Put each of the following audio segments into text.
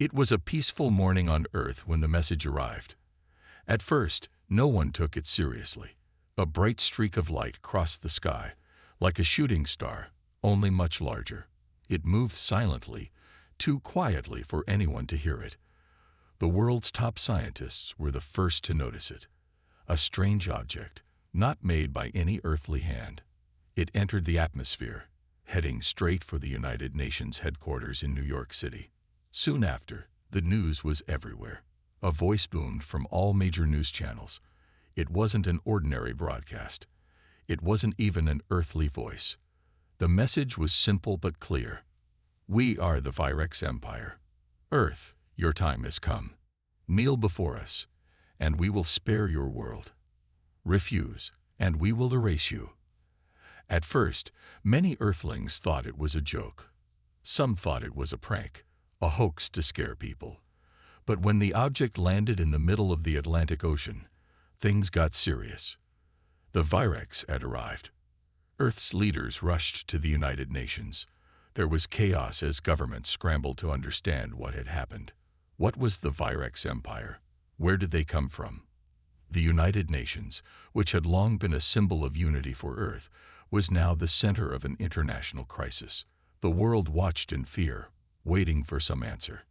It was a peaceful morning on Earth when the message arrived. At first, no one took it seriously. A bright streak of light crossed the sky, like a shooting star, only much larger. It moved silently, too quietly for anyone to hear it. The world's top scientists were the first to notice it. A strange object, not made by any earthly hand. It entered the atmosphere, heading straight for the United Nations headquarters in New York City. Soon after, the news was everywhere. A voice boomed from all major news channels. It wasn't an ordinary broadcast. It wasn't even an earthly voice. The message was simple but clear. We are the Virex Empire. Earth, your time has come. Kneel before us, and we will spare your world. Refuse, and we will erase you. At first, many Earthlings thought it was a joke. Some thought it was a prank, a hoax to scare people. But when the object landed in the middle of the Atlantic Ocean, things got serious. The Virex had arrived. Earth's leaders rushed to the United Nations. There was chaos as governments scrambled to understand what had happened. What was the Virex Empire? Where did they come from? The United Nations, which had long been a symbol of unity for Earth, was now the center of an international crisis. The world watched in fear, waiting for some answer.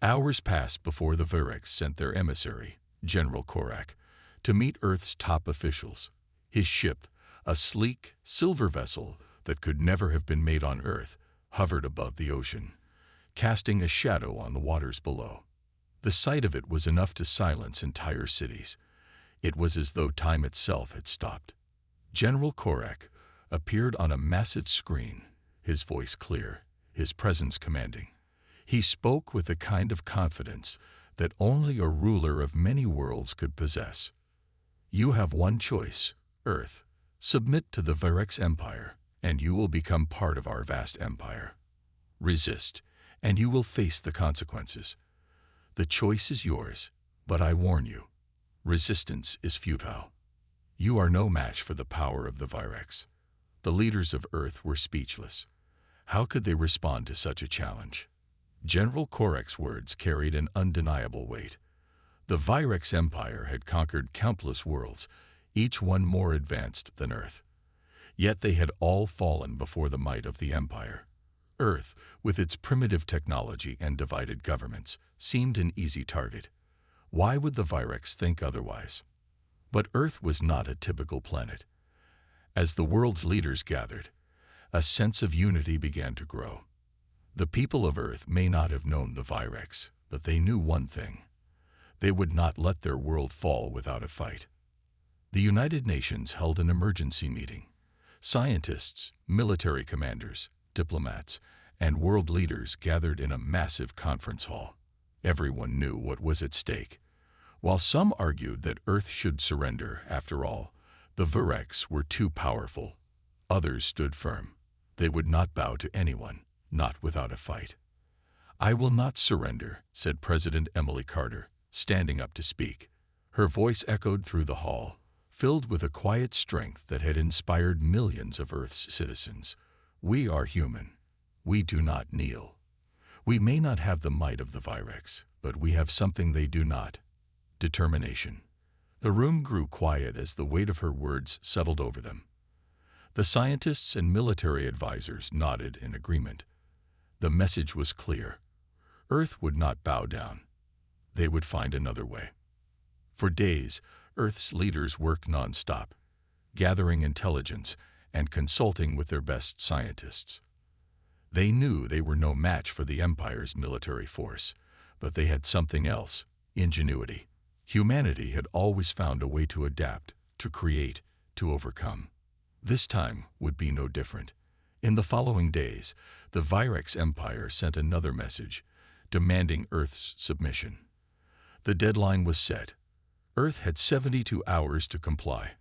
Hours passed before the Virex sent their emissary, General Korak, to meet Earth's top officials. His ship, a sleek, silver vessel that could never have been made on Earth, hovered above the ocean, casting a shadow on the waters below. The sight of it was enough to silence entire cities. It was as though time itself had stopped. General Korak appeared on a massive screen, his voice clear, his presence commanding. He spoke with the kind of confidence that only a ruler of many worlds could possess. You have one choice, Earth. Submit to the Virex Empire, and you will become part of our vast empire. Resist, and you will face the consequences. The choice is yours, but I warn you, resistance is futile. You are no match for the power of the Virex. The leaders of Earth were speechless. How could they respond to such a challenge? General Korak's words carried an undeniable weight. The Virex Empire had conquered countless worlds, each one more advanced than Earth. Yet they had all fallen before the might of the Empire. Earth, with its primitive technology and divided governments, seemed an easy target. Why would the Virex think otherwise? But Earth was not a typical planet. As the world's leaders gathered, a sense of unity began to grow. The people of Earth may not have known the Virex, but they knew one thing. They would not let their world fall without a fight. The United Nations held an emergency meeting. Scientists, military commanders, diplomats, and world leaders gathered in a massive conference hall. Everyone knew what was at stake. While some argued that Earth should surrender, after all, the Virex were too powerful. Others stood firm. They would not bow to anyone, not without a fight. I will not surrender, said President Emily Carter, standing up to speak. Her voice echoed through the hall, filled with a quiet strength that had inspired millions of Earth's citizens. We are human. We do not kneel. We may not have the might of the Virex, but we have something they do not: determination. The room grew quiet as the weight of her words settled over them. The scientists and military advisors nodded in agreement. The message was clear. Earth would not bow down. They would find another way. For days, Earth's leaders worked non-stop, gathering intelligence and consulting with their best scientists. They knew they were no match for the Empire's military force, but they had something else: ingenuity. Humanity had always found a way to adapt, to create, to overcome. This time would be no different. In the following days, the Virex Empire sent another message, demanding Earth's submission. The deadline was set. Earth had 72 hours to comply.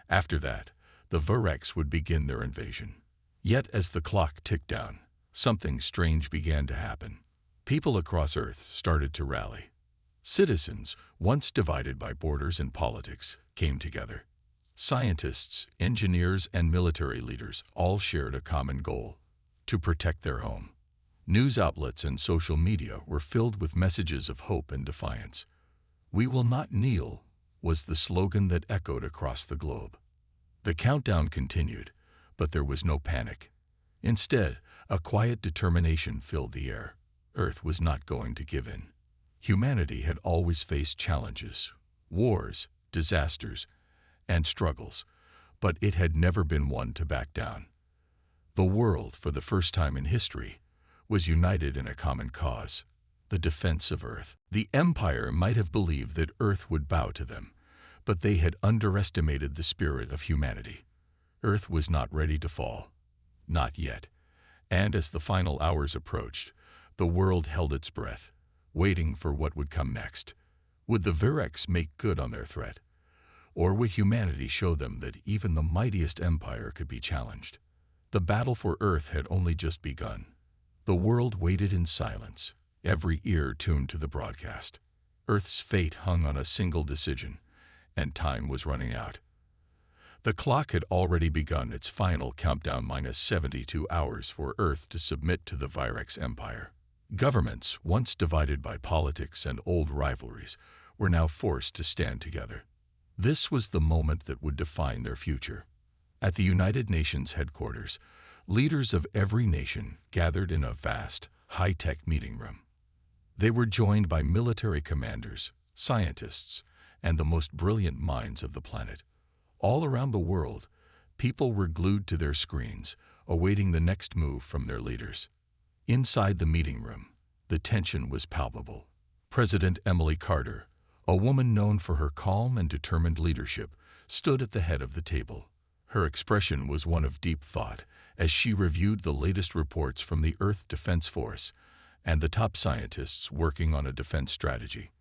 After that, the Virex would begin their invasion. Yet as the clock ticked down, something strange began to happen. People across Earth started to rally. Citizens, once divided by borders and politics, came together. Scientists, engineers, and military leaders all shared a common goal: to protect their home. News outlets and social media were filled with messages of hope and defiance. "We will not kneel," was the slogan that echoed across the globe. The countdown continued, but there was no panic. Instead, a quiet determination filled the air. Earth was not going to give in. Humanity had always faced challenges, wars, disasters, and struggles, but it had never been one to back down. The world, for the first time in history, was united in a common cause: the defense of Earth. The Empire might have believed that Earth would bow to them, but they had underestimated the spirit of humanity. Earth was not ready to fall. Not yet. And as the final hours approached, the world held its breath, waiting for what would come next. Would the Virex make good on their threat? Or would humanity show them that even the mightiest empire could be challenged? The battle for Earth had only just begun. The world waited in silence, every ear tuned to the broadcast. Earth's fate hung on a single decision, and time was running out. The clock had already begun its final countdown: minus 72 hours for Earth to submit to the Virex Empire. Governments, once divided by politics and old rivalries, were now forced to stand together. This was the moment that would define their future. At the United Nations headquarters, leaders of every nation gathered in a vast, high-tech meeting room. They were joined by military commanders, scientists, and the most brilliant minds of the planet. All around the world, people were glued to their screens, awaiting the next move from their leaders. Inside the meeting room, the tension was palpable. President Emily Carter, a woman known for her calm and determined leadership, stood at the head of the table. Her expression was one of deep thought as she reviewed the latest reports from the Earth Defense Force and the top scientists working on a defense strategy.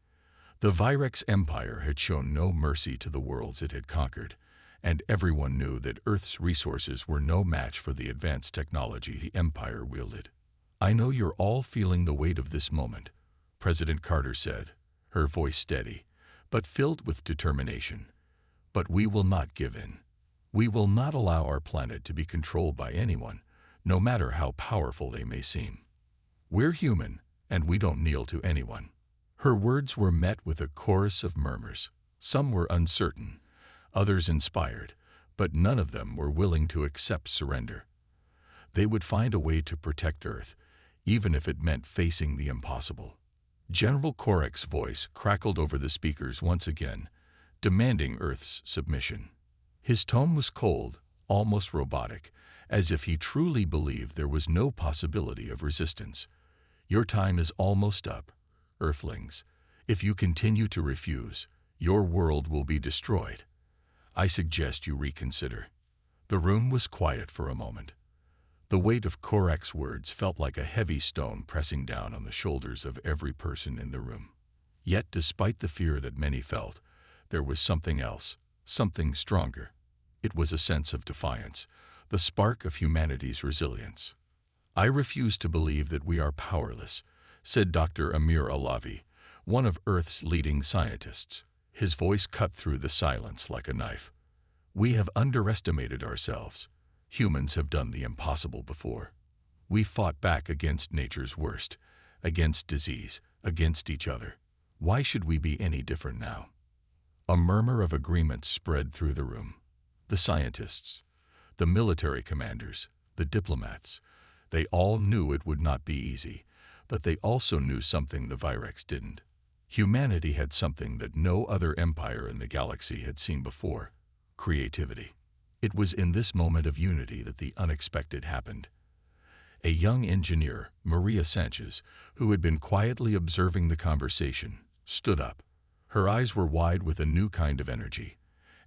The Virex Empire had shown no mercy to the worlds it had conquered, and everyone knew that Earth's resources were no match for the advanced technology the Empire wielded. "I know you're all feeling the weight of this moment," President Carter said, her voice steady, but filled with determination. "But we will not give in. We will not allow our planet to be controlled by anyone, no matter how powerful they may seem. We're human, and we don't kneel to anyone." Her words were met with a chorus of murmurs. Some were uncertain, others inspired, but none of them were willing to accept surrender. They would find a way to protect Earth, even if it meant facing the impossible. General Korek's voice crackled over the speakers once again, demanding Earth's submission. His tone was cold, almost robotic, as if he truly believed there was no possibility of resistance. "Your time is almost up, Earthlings. If you continue to refuse, your world will be destroyed. I suggest you reconsider." The room was quiet for a moment. The weight of Korek's words felt like a heavy stone pressing down on the shoulders of every person in the room. Yet, despite the fear that many felt, there was something else, something stronger. It was a sense of defiance, the spark of humanity's resilience. "I refuse to believe that we are powerless," said Dr. Amir Alavi, one of Earth's leading scientists. His voice cut through the silence like a knife. "We have underestimated ourselves. Humans have done the impossible before. We fought back against nature's worst, against disease, against each other. Why should we be any different now?" A murmur of agreement spread through the room. The scientists, the military commanders, the diplomats, they all knew it would not be easy, but they also knew something the Virex didn't. Humanity had something that no other empire in the galaxy had seen before: creativity. It was in this moment of unity that the unexpected happened. A young engineer, Maria Sanchez, who had been quietly observing the conversation, stood up. Her eyes were wide with a new kind of energy,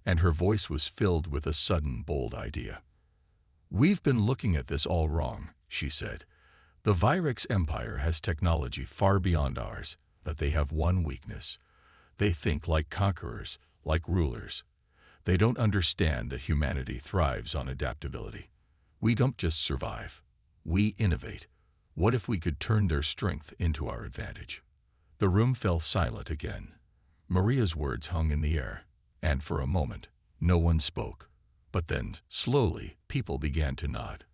and her voice was filled with a sudden, bold idea. "We've been looking at this all wrong," she said. "The Virex Empire has technology far beyond ours, but they have one weakness. They think like conquerors, like rulers. They don't understand that humanity thrives on adaptability. We don't just survive. We innovate. What if we could turn their strength into our advantage?" The room fell silent again. Maria's words hung in the air, and for a moment, no one spoke. But then, slowly, people began to nod.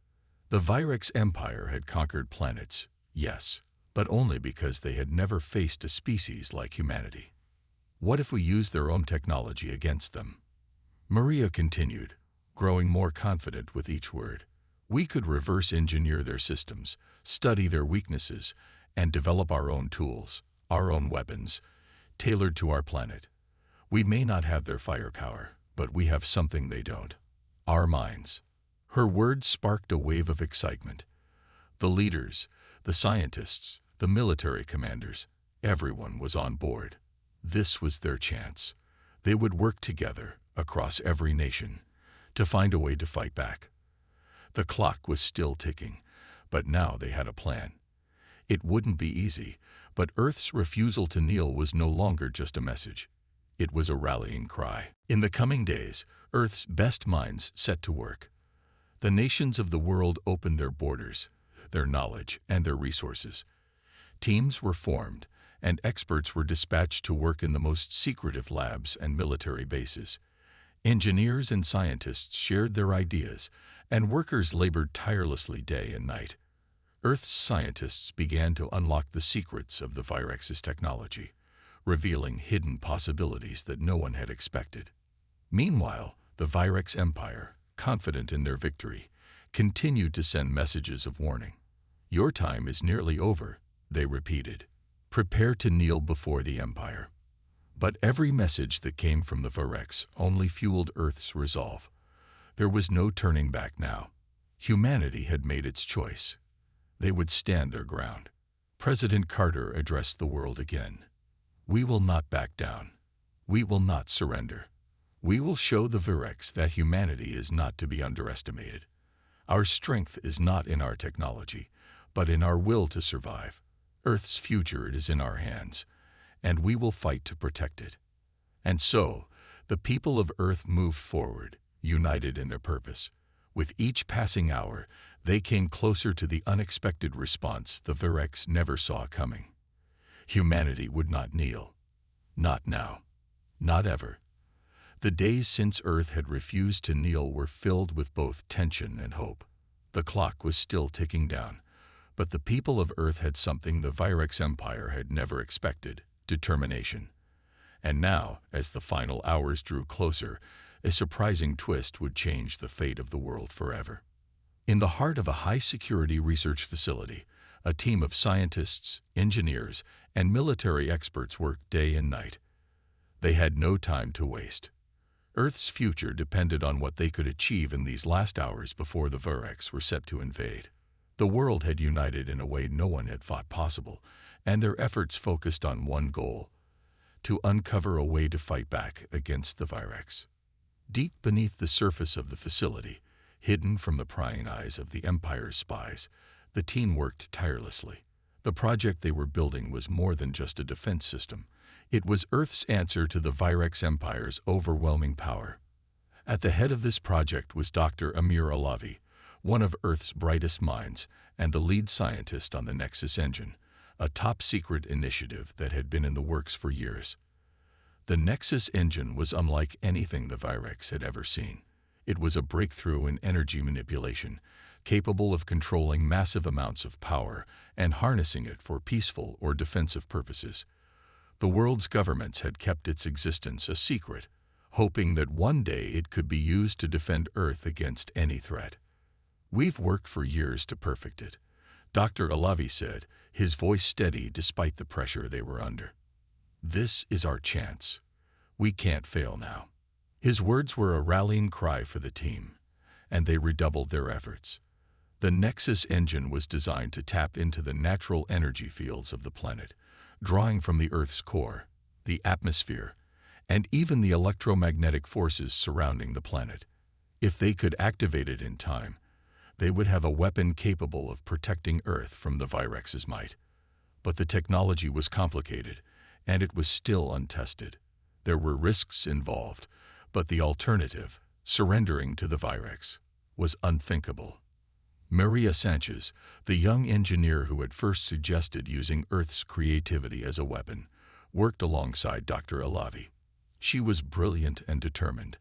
The Virex Empire had conquered planets, Yes, but only because they had never faced a species like humanity. What if we used their own technology against them? Maria continued, growing more confident with each word. We could reverse engineer their systems, study their weaknesses, and develop our own tools, our own weapons, tailored to our planet. We may not have their firepower, but we have something they don't: our minds. Her words sparked a wave of excitement. The leaders, the scientists, the military commanders, everyone was on board. This was their chance. They would work together, across every nation, to find a way to fight back. The clock was still ticking, but now they had a plan. It wouldn't be easy, but Earth's refusal to kneel was no longer just a message. It was a rallying cry. In the coming days, Earth's best minds set to work. The nations of the world opened their borders, their knowledge, and their resources. Teams were formed, and experts were dispatched to work in the most secretive labs and military bases. Engineers and scientists shared their ideas, and workers labored tirelessly day and night. Earth's scientists began to unlock the secrets of the Virex's technology, revealing hidden possibilities that no one had expected. Meanwhile, the Virex Empire, confident in their victory, continued to send messages of warning. Your time is nearly over, they repeated. Prepare to kneel before the Empire. But every message that came from the Virex only fueled Earth's resolve. There was no turning back now. Humanity had made its choice. They would stand their ground. President Carter addressed the world again. We will not back down. We will not surrender. We will show the Virex that humanity is not to be underestimated. Our strength is not in our technology, but in our will to survive. Earth's future is in our hands, and we will fight to protect it. And so, the people of Earth moved forward, united in their purpose. With each passing hour, they came closer to the unexpected response the Virex never saw coming. Humanity would not kneel. Not now. Not ever. The days since Earth had refused to kneel were filled with both tension and hope. The clock was still ticking down, but the people of Earth had something the Virex Empire had never expected: determination. And now, as the final hours drew closer, a surprising twist would change the fate of the world forever. In the heart of a high-security research facility, a team of scientists, engineers, and military experts worked day and night. They had no time to waste. Earth's future depended on what they could achieve in these last hours before the Virex were set to invade. The world had united in a way no one had thought possible, and their efforts focused on one goal: to uncover a way to fight back against the Virex. Deep beneath the surface of the facility, hidden from the prying eyes of the Empire's spies, the team worked tirelessly. The project they were building was more than just a defense system. It was Earth's answer to the Virex Empire's overwhelming power. At the head of this project was Dr. Amir Alavi, one of Earth's brightest minds and the lead scientist on the Nexus engine, a top-secret initiative that had been in the works for years. The Nexus engine was unlike anything the Virex had ever seen. It was a breakthrough in energy manipulation, capable of controlling massive amounts of power and harnessing it for peaceful or defensive purposes. The world's governments had kept its existence a secret, hoping that one day it could be used to defend Earth against any threat. We've worked for years to perfect it, Dr. Alavi said, his voice steady despite the pressure they were under. This is our chance. We can't fail now. His words were a rallying cry for the team, and they redoubled their efforts. The Nexus engine was designed to tap into the natural energy fields of the planet, drawing from the Earth's core, the atmosphere, and even the electromagnetic forces surrounding the planet. If they could activate it in time, they would have a weapon capable of protecting Earth from the Virex's might. But the technology was complicated, and it was still untested. There were risks involved, but the alternative, surrendering to the Virex, was unthinkable. Maria Sanchez, the young engineer who had first suggested using Earth's creativity as a weapon, worked alongside Dr. Alavi. She was brilliant and determined,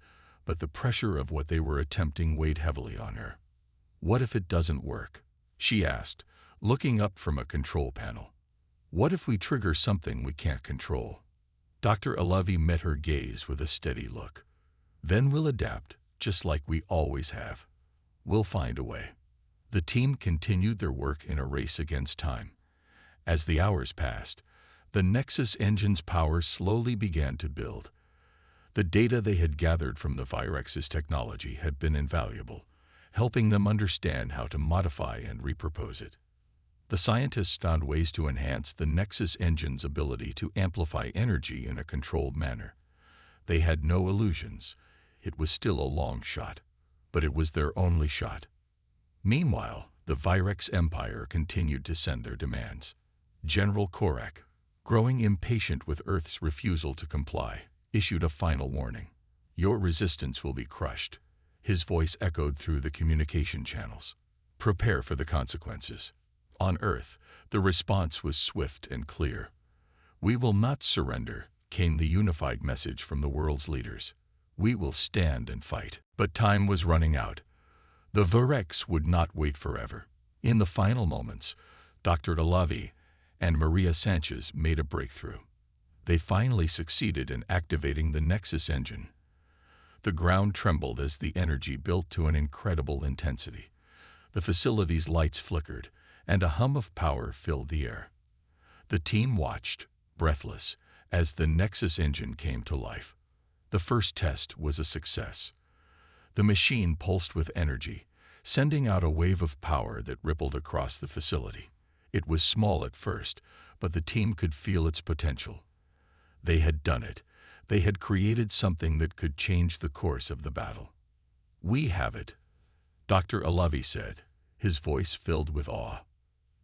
but the pressure of what they were attempting weighed heavily on her. What if it doesn't work? She asked, looking up from a control panel. What if we trigger something we can't control? Dr. Alavi met her gaze with a steady look. Then we'll adapt, just like we always have. We'll find a way. The team continued their work in a race against time. As the hours passed, the Nexus engine's power slowly began to build. The data they had gathered from the Virex's technology had been invaluable, helping them understand how to modify and repurpose it. The scientists found ways to enhance the Nexus engine's ability to amplify energy in a controlled manner. They had no illusions. It was still a long shot, but it was their only shot. Meanwhile, the Virex Empire continued to send their demands. General Korak, growing impatient with Earth's refusal to comply, issued a final warning. Your resistance will be crushed. His voice echoed through the communication channels. Prepare for the consequences. On Earth, the response was swift and clear. We will not surrender, came the unified message from the world's leaders. We will stand and fight. But time was running out. The Virex would not wait forever. In the final moments, Dr. Alavi and Maria Sanchez made a breakthrough. They finally succeeded in activating the Nexus engine. The ground trembled as the energy built to an incredible intensity. The facility's lights flickered, and a hum of power filled the air. The team watched, breathless, as the Nexus engine came to life. The first test was a success. The machine pulsed with energy, sending out a wave of power that rippled across the facility. It was small at first, but the team could feel its potential. They had done it. They had created something that could change the course of the battle. We have it, Dr. Alavi said, his voice filled with awe.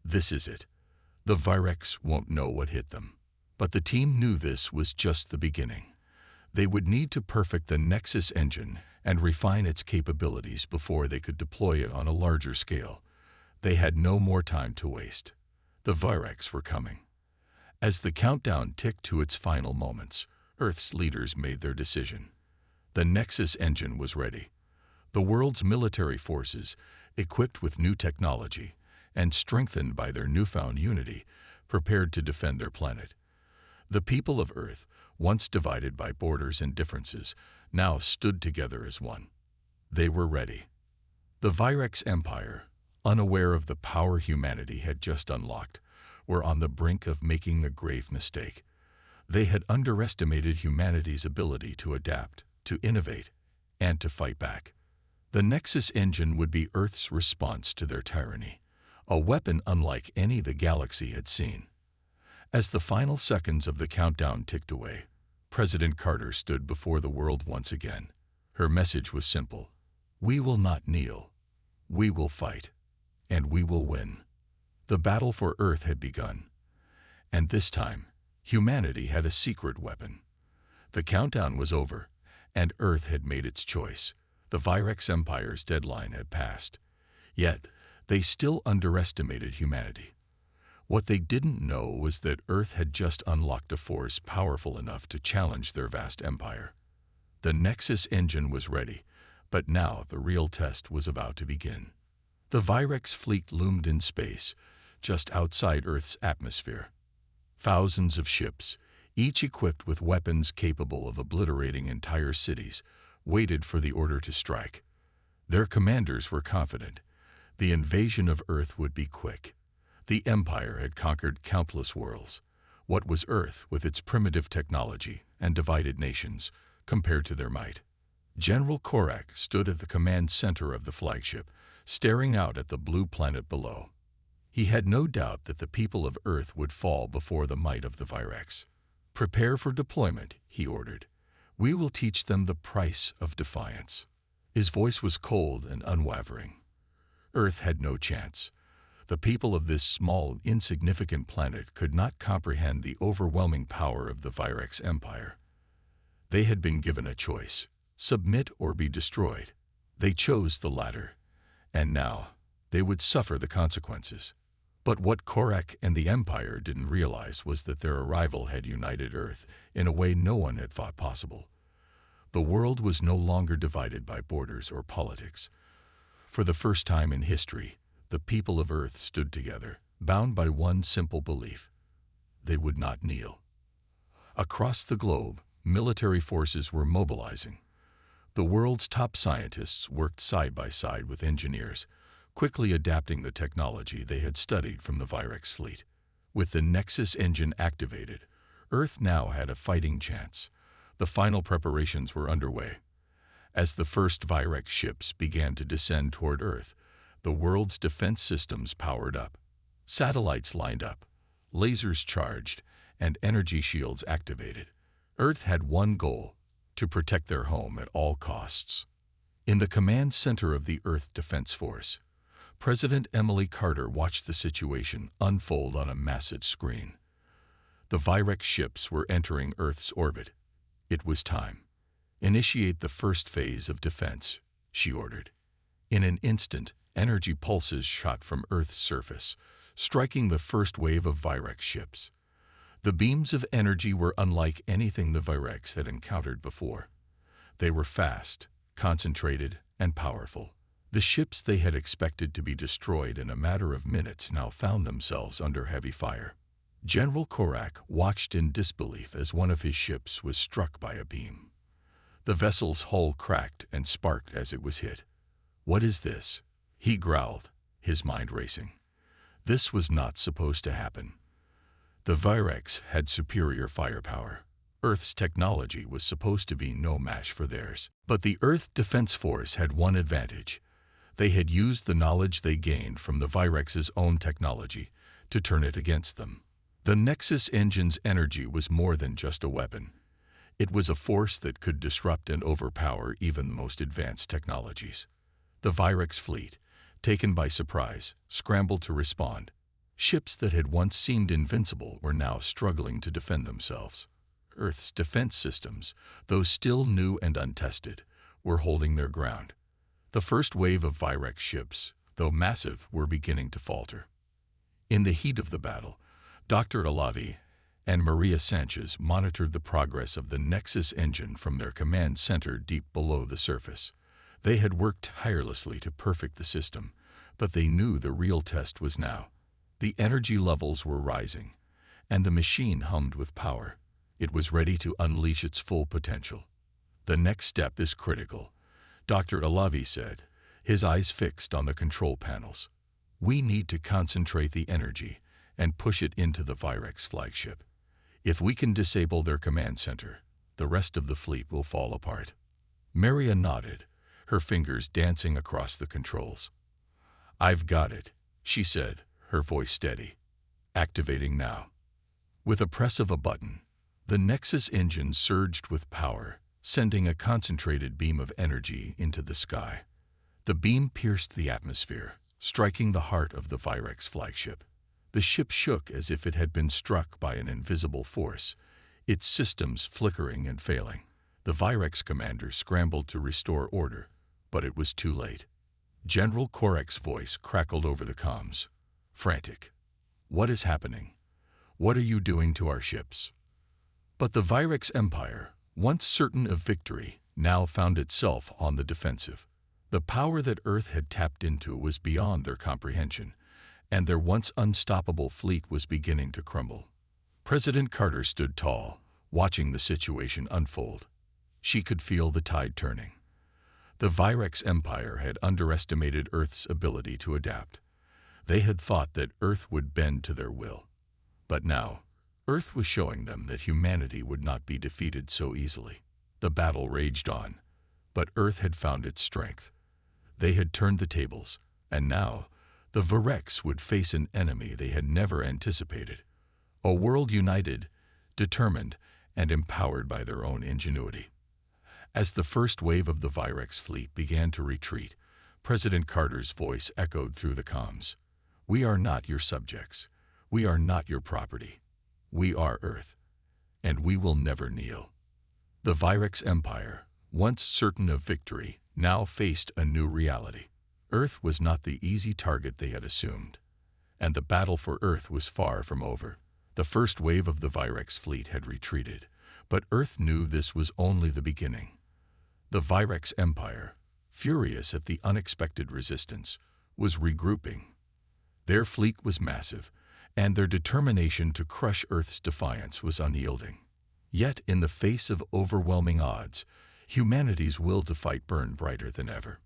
This is it. The Virex won't know what hit them. But the team knew this was just the beginning. They would need to perfect the Nexus engine and refine its capabilities before they could deploy it on a larger scale. They had no more time to waste. The Virex were coming. As the countdown ticked to its final moments, Earth's leaders made their decision. The Nexus engine was ready. The world's military forces, equipped with new technology and strengthened by their newfound unity, prepared to defend their planet. The people of Earth, once divided by borders and differences, now stood together as one. They were ready. The Virex Empire, unaware of the power humanity had just unlocked, were on the brink of making a grave mistake. They had underestimated humanity's ability to adapt, to innovate, and to fight back. The Nexus engine would be Earth's response to their tyranny, a weapon unlike any the galaxy had seen. As the final seconds of the countdown ticked away, President Carter stood before the world once again. Her message was simple. We will not kneel. We will fight. And we will win. The battle for Earth had begun. And this time, humanity had a secret weapon. The countdown was over, and Earth had made its choice. The Virex Empire's deadline had passed. Yet, they still underestimated humanity. What they didn't know was that Earth had just unlocked a force powerful enough to challenge their vast empire. The Nexus engine was ready, but now the real test was about to begin. The Virex fleet loomed in space, just outside Earth's atmosphere. Thousands of ships, each equipped with weapons capable of obliterating entire cities, waited for the order to strike. Their commanders were confident. The invasion of Earth would be quick. The Empire had conquered countless worlds. What was Earth, with its primitive technology and divided nations, compared to their might? General Korak stood at the command center of the flagship, staring out at the blue planet below. He had no doubt that the people of Earth would fall before the might of the Virex. Prepare for deployment, he ordered. We will teach them the price of defiance. His voice was cold and unwavering. Earth had no chance. The people of this small, insignificant planet could not comprehend the overwhelming power of the Virex Empire. They had been given a choice: submit or be destroyed. They chose the latter, and now they would suffer the consequences. But what Korak and the Empire didn't realize was that their arrival had united Earth in a way no one had thought possible. The world was no longer divided by borders or politics. For the first time in history, the people of Earth stood together. bound by one simple belief: they would not kneel. Across the globe, military forces were mobilizing. The world's top scientists worked side by side with engineers, quickly adapting the technology they had studied from the Virex fleet. With the Nexus engine activated, Earth now had a fighting chance. The final preparations were underway. As the first Virex ships began to descend toward Earth, the world's defense systems powered up. Satellites lined up, lasers charged, and energy shields activated. Earth had one goal: to protect their home at all costs. In the command center of the Earth Defense Force, President Emily Carter watched the situation unfold on a massive screen. The Virex ships were entering Earth's orbit. It was time. Initiate the first phase of defense, she ordered. In an instant, energy pulses shot from Earth's surface, striking the first wave of Virex ships. The beams of energy were unlike anything the Virex had encountered before. They were fast, concentrated, and powerful. The ships they had expected to be destroyed in a matter of minutes now found themselves under heavy fire. General Korak watched in disbelief as one of his ships was struck by a beam. The vessel's hull cracked and sparked as it was hit. "What is this?" he growled, his mind racing. This was not supposed to happen. The Virex had superior firepower. Earth's technology was supposed to be no match for theirs. But the Earth Defense Force had one advantage. They had used the knowledge they gained from the Virex's own technology to turn it against them. The Nexus engine's energy was more than just a weapon. It was a force that could disrupt and overpower even the most advanced technologies. The Virex fleet, taken by surprise, scrambled to respond. Ships that had once seemed invincible were now struggling to defend themselves. Earth's defense systems, though still new and untested, were holding their ground. The first wave of Virex ships, though massive, were beginning to falter. In the heat of the battle, Dr. Alavi and Maria Sanchez monitored the progress of the Nexus engine from their command center deep below the surface. They had worked tirelessly to perfect the system, but they knew the real test was now. The energy levels were rising, and the machine hummed with power. It was ready to unleash its full potential. "The next step is critical," Dr. Alavi said, his eyes fixed on the control panels. "We need to concentrate the energy and push it into the Virex flagship. If we can disable their command center, the rest of the fleet will fall apart." Maria nodded, her fingers dancing across the controls. "I've got it," she said, her voice steady. "Activating now." With a press of a button, the Nexus engine surged with power, sending a concentrated beam of energy into the sky. The beam pierced the atmosphere, striking the heart of the Virex flagship. The ship shook as if it had been struck by an invisible force, its systems flickering and failing. The Virex commander scrambled to restore order, but it was too late. General Korak's voice crackled over the comms. Frantic. "What is happening? What are you doing to our ships?" But the Virex Empire, once certain of victory, now found itself on the defensive. The power that Earth had tapped into was beyond their comprehension, and their once unstoppable fleet was beginning to crumble. President Carter stood tall, watching the situation unfold. She could feel the tide turning. The Virex Empire had underestimated Earth's ability to adapt. They had thought that Earth would bend to their will. But now, Earth was showing them that humanity would not be defeated so easily. The battle raged on, but Earth had found its strength. They had turned the tables, and now the Virex would face an enemy they had never anticipated. A world united, determined, and empowered by their own ingenuity. As the first wave of the Virex fleet began to retreat, President Carter's voice echoed through the comms. "We are not your subjects. We are not your property. We are Earth, and we will never kneel." The Virex Empire, once certain of victory, now faced a new reality. Earth was not the easy target they had assumed, and the battle for Earth was far from over. The first wave of the Virex fleet had retreated, but Earth knew this was only the beginning. The Virex Empire, furious at the unexpected resistance, was regrouping. Their fleet was massive, and their determination to crush Earth's defiance was unyielding. Yet, in the face of overwhelming odds, humanity's will to fight burned brighter than ever.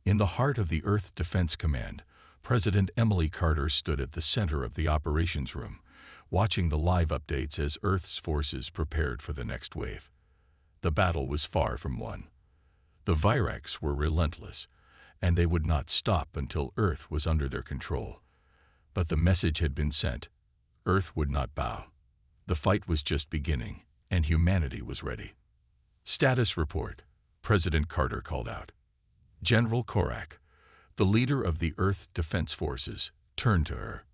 In the heart of the Earth Defense Command, President Emily Carter stood at the center of the operations room, watching the live updates as Earth's forces prepared for the next wave. The battle was far from won. The Virax were relentless, and they would not stop until Earth was under their control. But the message had been sent. Earth would not bow. The fight was just beginning, and humanity was ready. Status report, President Carter called out. General Korak, the leader of the Earth Defense Forces, turned to her.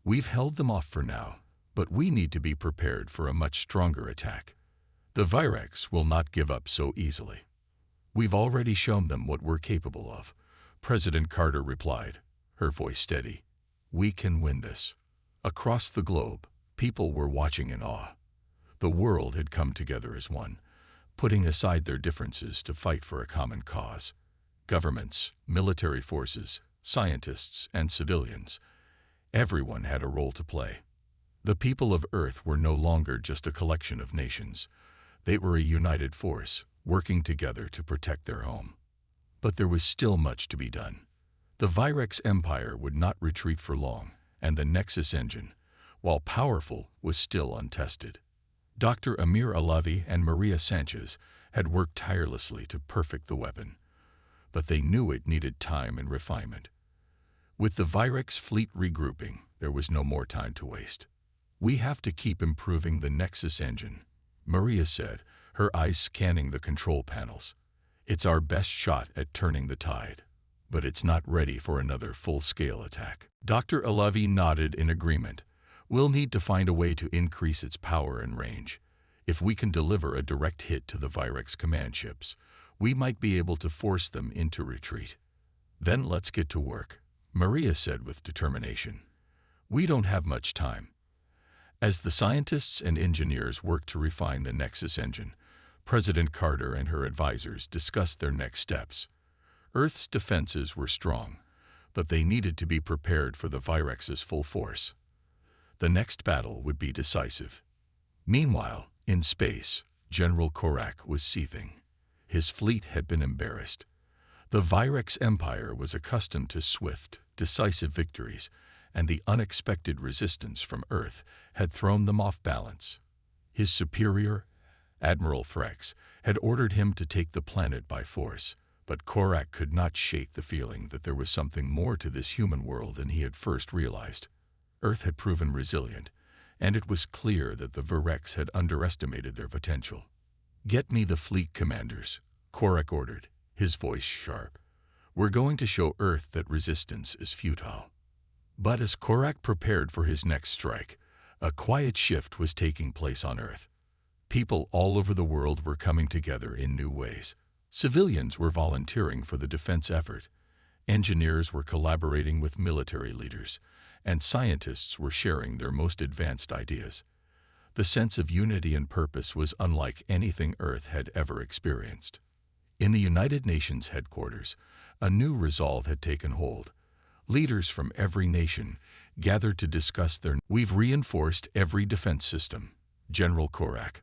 We've held them off for now, but we need to be prepared for a much stronger attack. The Virax will not give up so easily. We've already shown them what we're capable of, President Carter replied, her voice steady. We can win this. Across the globe, people were watching in awe. The world had come together as one, putting aside their differences to fight for a common cause. Governments, military forces, scientists, and civilians. Everyone had a role to play. The people of Earth were no longer just a collection of nations. They were a united force, working together to protect their home. But there was still much to be done. The Virax Empire would not retreat for long, and the Nexus engine, while powerful, was still untested. Dr. Amir Alavi and Maria Sanchez had worked tirelessly to perfect the weapon, but they knew it needed time and refinement. With the Virax fleet regrouping, there was no more time to waste. We have to keep improving the Nexus engine, Maria said, her eyes scanning the control panels. It's our best shot at turning the tide, but it's not ready for another full-scale attack. Dr. Alavi nodded in agreement. We'll need to find a way to increase its power and range. If we can deliver a direct hit to the Virax command ships, we might be able to force them into retreat. Then let's get to work, Maria said with determination. We don't have much time. As the scientists and engineers worked to refine the Nexus engine, President Carter and her advisors discussed their next steps. Earth's defenses were strong, but they needed to be prepared for the Virax's full force. The next battle would be decisive. Meanwhile, in space, General Korak was seething. His fleet had been embarrassed. The Virax Empire was accustomed to swift, decisive victories, and the unexpected resistance from Earth had thrown them off balance. His superior, Admiral Threx, had ordered him to take the planet by force, but Korak could not shake the feeling that there was something more to this human world than he had first realized. Earth had proven resilient, and it was clear that the Virax had underestimated their potential. Get me the fleet commanders, Korak ordered, his voice sharp. We're going to show Earth that resistance is futile. But as Korak prepared for his next strike, a quiet shift was taking place on Earth. People all over the world were coming together in new ways. Civilians were volunteering for the defense effort. Engineers were collaborating with military leaders, and scientists were sharing their most advanced ideas. The sense of unity and purpose was unlike anything Earth had ever experienced. In the United Nations headquarters, a new resolve had taken hold. Leaders from every nation gathered to discuss their. We've reinforced every defense system, General Korak,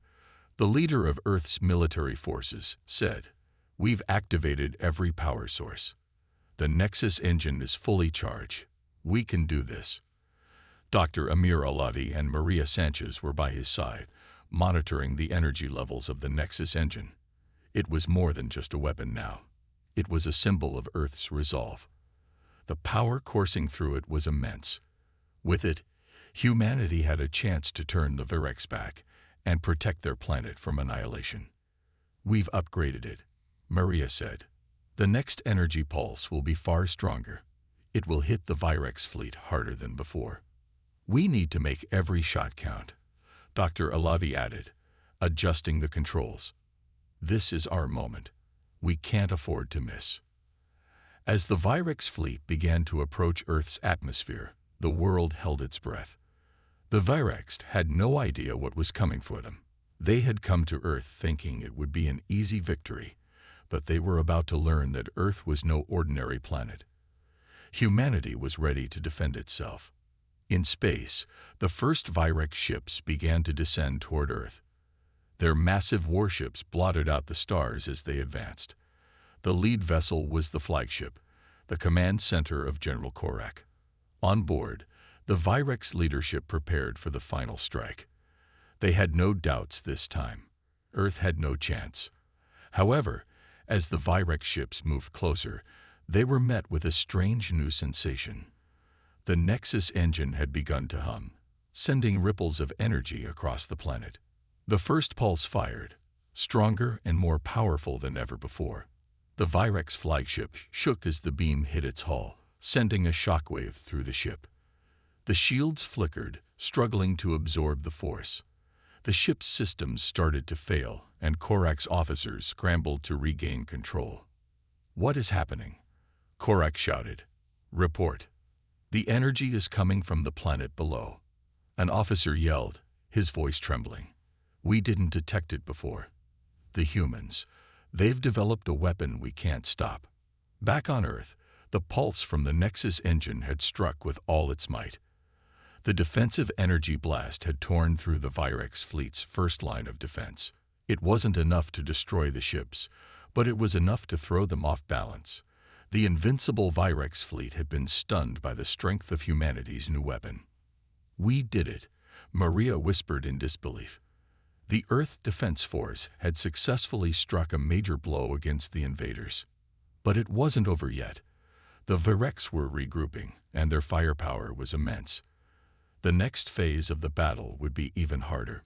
the leader of Earth's military forces, said. We've activated every power source. The Nexus engine is fully charged. We can do this. Dr. Amir Alavi and Maria Sanchez were by his side, monitoring the energy levels of the Nexus engine. It was more than just a weapon now. It was a symbol of Earth's resolve. The power coursing through it was immense. With it, humanity had a chance to turn the Virax back and protect their planet from annihilation. We've upgraded it, Maria said. The next energy pulse will be far stronger. It will hit the Virax fleet harder than before. We need to make every shot count, Dr. Alavi added, adjusting the controls. This is our moment. We can't afford to miss. As the Virax fleet began to approach Earth's atmosphere, the world held its breath. The Virax had no idea what was coming for them. They had come to Earth thinking it would be an easy victory, but they were about to learn that Earth was no ordinary planet. Humanity was ready to defend itself. In space, the first Virex ships began to descend toward Earth. Their massive warships blotted out the stars as they advanced. The lead vessel was the flagship, the command center of General Korak. On board, the Virex leadership prepared for the final strike. They had no doubts this time. Earth had no chance. However, as the Virex ships moved closer, they were met with a strange new sensation. The Nexus engine had begun to hum, sending ripples of energy across the planet. The first pulse fired, stronger and more powerful than ever before. The Virex flagship shook as the beam hit its hull, sending a shockwave through the ship. The shields flickered, struggling to absorb the force. The ship's systems started to fail, and Korak's officers scrambled to regain control. "What is happening?" Korak shouted. "Report." "The energy is coming from the planet below," an officer yelled, his voice trembling. "We didn't detect it before." "The humans. They've developed a weapon we can't stop." Back on Earth, the pulse from the Nexus engine had struck with all its might. The defensive energy blast had torn through the Virex fleet's first line of defense. It wasn't enough to destroy the ships, but it was enough to throw them off balance. The invincible Virex fleet had been stunned by the strength of humanity's new weapon. "We did it," Maria whispered in disbelief. The Earth Defense Force had successfully struck a major blow against the invaders. But it wasn't over yet. The Virex were regrouping, and their firepower was immense. The next phase of the battle would be even harder.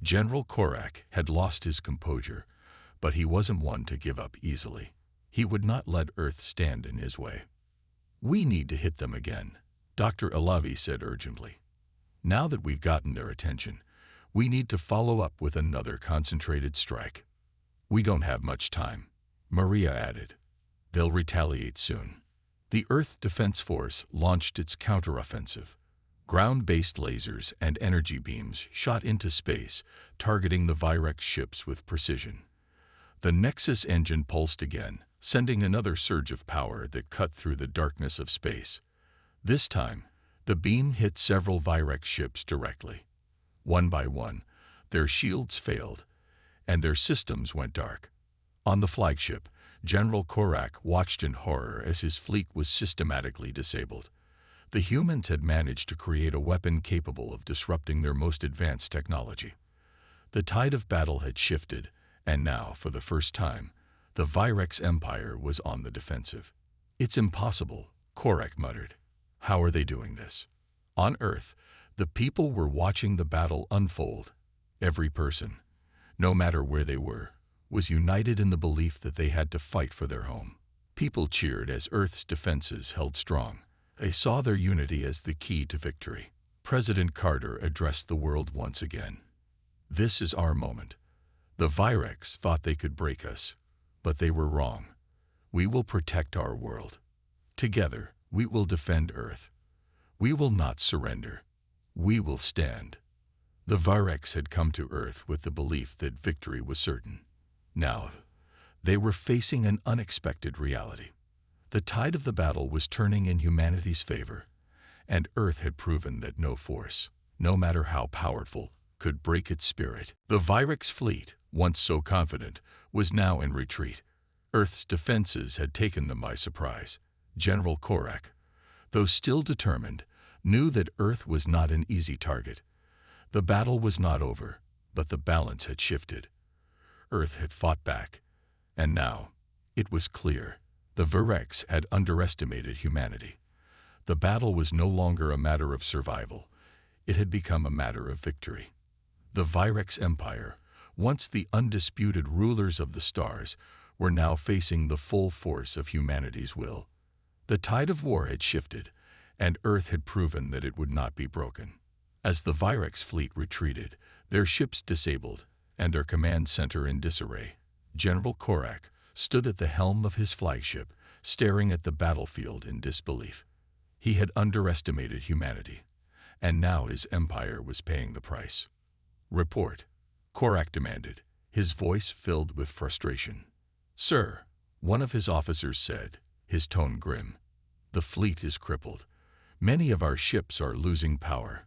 General Korak had lost his composure, but he wasn't one to give up easily. He would not let Earth stand in his way. "We need to hit them again," Dr. Alavi said urgently. "Now that we've gotten their attention, we need to follow up with another concentrated strike." "We don't have much time," Maria added. "They'll retaliate soon." The Earth Defense Force launched its counteroffensive. Ground-based lasers and energy beams shot into space, targeting the Virex ships with precision. The Nexus engine pulsed again, sending another surge of power that cut through the darkness of space. This time, the beam hit several Virex ships directly. One by one, their shields failed, and their systems went dark. On the flagship, General Korak watched in horror as his fleet was systematically disabled. The humans had managed to create a weapon capable of disrupting their most advanced technology. The tide of battle had shifted, and now, for the first time, the Virex Empire was on the defensive. "It's impossible," Korak muttered. "How are they doing this?" On Earth, the people were watching the battle unfold. Every person, no matter where they were, was united in the belief that they had to fight for their home. People cheered as Earth's defenses held strong. They saw their unity as the key to victory. President Carter addressed the world once again. "This is our moment. The Virex thought they could break us, but they were wrong. We will protect our world. Together, we will defend Earth. We will not surrender. We will stand." The Virex had come to Earth with the belief that victory was certain. Now, they were facing an unexpected reality. The tide of the battle was turning in humanity's favor, and Earth had proven that no force, no matter how powerful, could break its spirit. The Virex fleet, once so confident, was now in retreat. Earth's defenses had taken them by surprise. General Korak, though still determined, knew that Earth was not an easy target. The battle was not over, but the balance had shifted. Earth had fought back, and now, it was clear, the Virex had underestimated humanity. The battle was no longer a matter of survival. It had become a matter of victory. The Virex Empire, once the undisputed rulers of the stars, were now facing the full force of humanity's will. The tide of war had shifted, and Earth had proven that it would not be broken. As the Virex fleet retreated, their ships disabled, and their command center in disarray, General Korak stood at the helm of his flagship, staring at the battlefield in disbelief. He had underestimated humanity, and now his empire was paying the price. "Report," Korak demanded, his voice filled with frustration. "Sir," one of his officers said, his tone grim. The fleet is crippled. Many of our ships are losing power.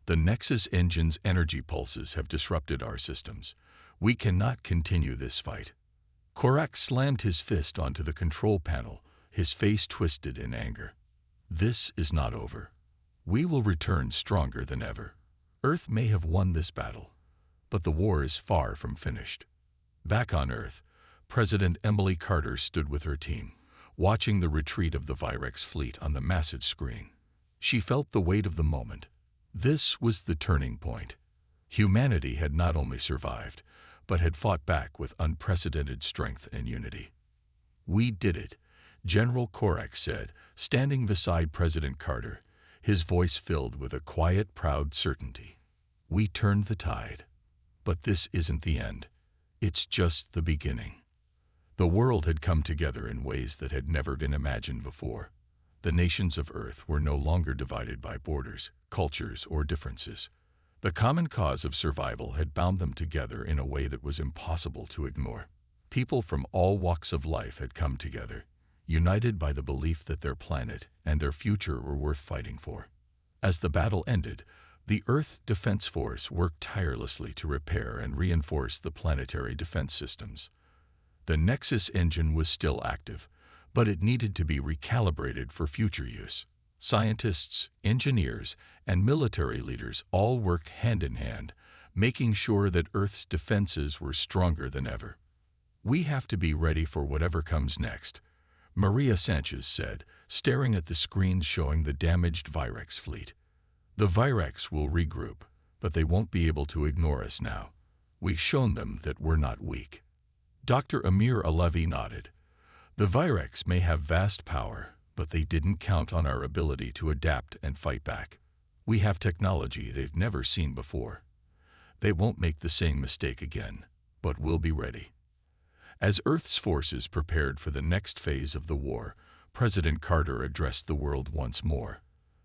The Nexus engine's energy pulses have disrupted our systems. We cannot continue this fight. Korak slammed his fist onto the control panel, his face twisted in anger. This is not over. We will return stronger than ever. Earth may have won this battle, but the war is far from finished. Back on Earth, President Emily Carter stood with her team, watching the retreat of the Virex fleet on the massive screen. She felt the weight of the moment. This was the turning point. Humanity had not only survived, but had fought back with unprecedented strength and unity. "We did it," General Korak said, standing beside President Carter, his voice filled with a quiet, proud certainty. "We turned the tide. But this isn't the end. It's just the beginning." The world had come together in ways that had never been imagined before. The nations of Earth were no longer divided by borders, cultures, or differences. The common cause of survival had bound them together in a way that was impossible to ignore. People from all walks of life had come together, united by the belief that their planet and their future were worth fighting for. As the battle ended, the Earth Defense Force worked tirelessly to repair and reinforce the planetary defense systems. The Nexus engine was still active, but it needed to be recalibrated for future use. Scientists, engineers, and military leaders all worked hand in hand, making sure that Earth's defenses were stronger than ever. "We have to be ready for whatever comes next," Maria Sanchez said, staring at the screens showing the damaged Virex fleet. "The Virex will regroup, but they won't be able to ignore us now. We've shown them that we're not weak." Dr. Amir Alevi nodded. "The Virex may have vast power, but they didn't count on our ability to adapt and fight back. We have technology they've never seen before. They won't make the same mistake again, but we'll be ready." As Earth's forces prepared for the next phase of the war, President Carter addressed the world once more.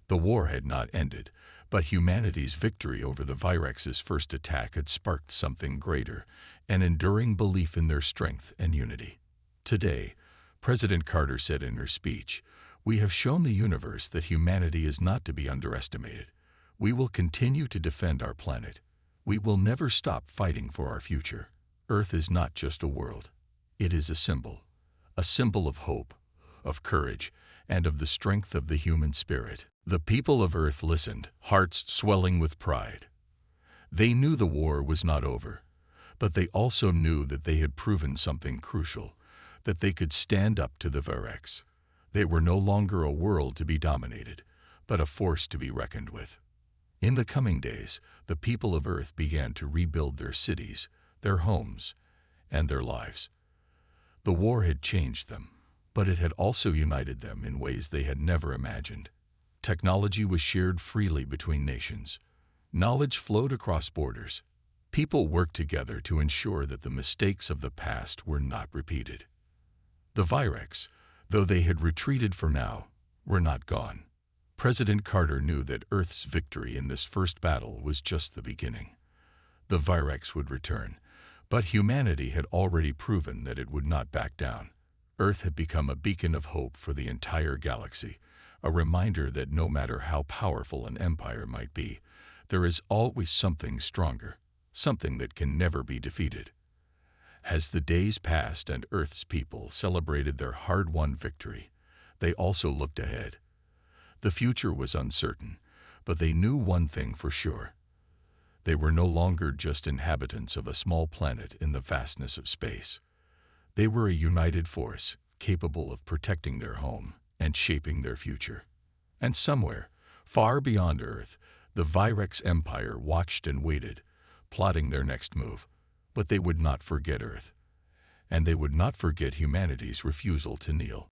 The war had not ended, but humanity's victory over the Virex's first attack had sparked something greater, an enduring belief in their strength and unity. "Today," President Carter said in her speech, "we have shown the universe that humanity is not to be underestimated. We will continue to defend our planet. We will never stop fighting for our future. Earth is not just a world. It is a symbol of hope, of courage, and of the strength of the human spirit." The people of Earth listened, hearts swelling with pride. They knew the war was not over, but they also knew that they had proven something crucial, that they could stand up to the Virex. They were no longer a world to be dominated, but a force to be reckoned with. In the coming days, the people of Earth began to rebuild their cities, their homes, and their lives. The war had changed them, but it had also united them in ways they had never imagined. Technology was shared freely between nations. Knowledge flowed across borders. People worked together to ensure that the mistakes of the past were not repeated. The Virex, though they had retreated for now, were not gone. President Carter knew that Earth's victory in this first battle was just the beginning. The Virex would return, but humanity had already proven that it would not back down. Earth had become a beacon of hope for the entire galaxy, a reminder that no matter how powerful an empire might be, there is always something stronger, something that can never be defeated. As the days passed and Earth's people celebrated their hard-won victory, they also looked ahead. The future was uncertain, but they knew one thing for sure. They were no longer just inhabitants of a small planet in the vastness of space. They were a united force, capable of protecting their home and shaping their future. And somewhere, far beyond Earth, the Virex Empire watched and waited, plotting their next move. But they would not forget Earth, and they would not forget humanity's refusal to kneel.